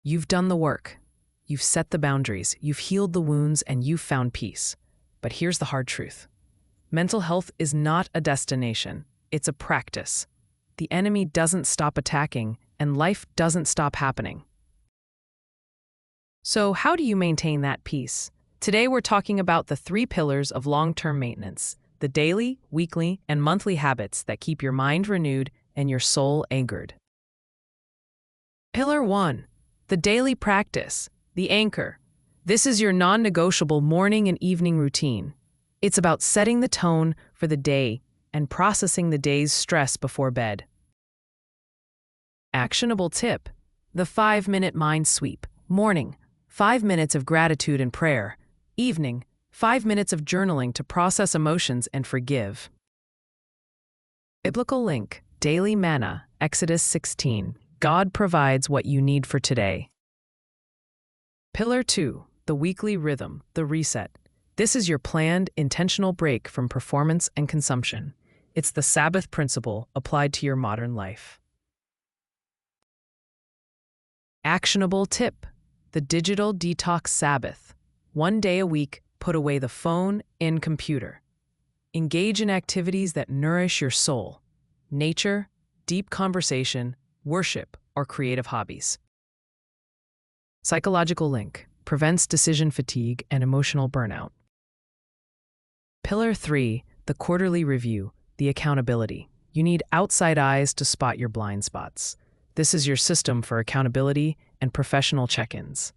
You've done the work. You've set the boundaries, you've healed the wounds, and you've found peace. But here's the hard truth. Mental health is not a destination, it's a practice. The enemy doesn't stop attacking, and life doesn't stop happening. So, how do you maintain that peace? Today, we're talking about the 3 pillars of long-term maintenance, the daily, weekly, and monthly habits that keep your mind renewed and your soul anchored. Pillar 1, the daily practice, the anchor. This is your non-negotiable morning and evening routine. It's about setting the tone for the day and processing the day's stress before bed. Actionable tip, the 5-minute mind sweep. Morning, 5 minutes of gratitude and prayer. Evening, 5 minutes of journaling to process emotions and forgive. Biblical link, daily manna, Exodus 16. God provides what you need for today. Pillar 2, the weekly rhythm, the reset. This is your planned, intentional break from performance and consumption. It's the Sabbath principle applied to your modern life. Actionable tip, the digital detox Sabbath. 1 day a week, put away the phone and computer. Engage in activities that nourish your soul. Nature, deep conversation, worship, or creative hobbies. Psychological link, prevents decision fatigue and emotional burnout. Pillar 3, the quarterly review, the accountability. You need outside eyes to spot your blind spots. This is your system for accountability and professional check-ins.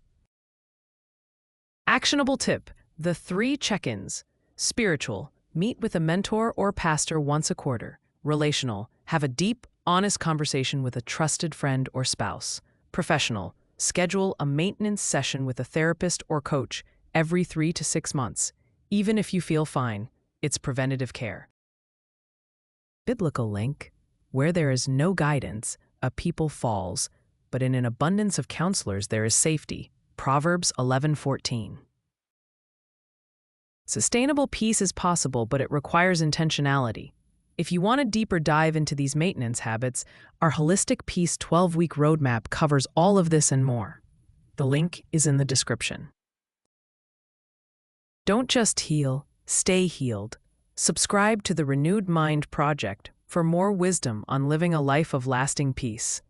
Actionable tip, the 3 check-ins. Spiritual, meet with a mentor or pastor once a quarter. Relational, have a deep, honest conversation with a trusted friend or spouse. Professional, schedule a maintenance session with a therapist or coach every 3 to 6 months. Even if you feel fine, it's preventative care. Biblical link, where there is no guidance, a people falls, but in an abundance of counselors there is safety. Proverbs 11:14. Sustainable peace is possible, but it requires intentionality. If you want a deeper dive into these maintenance habits, our Holistic Peace 12-week roadmap covers all of this and more. The link is in the description. Don't just heal, stay healed. Subscribe to the Renewed Mind Project for more wisdom on living a life of lasting peace.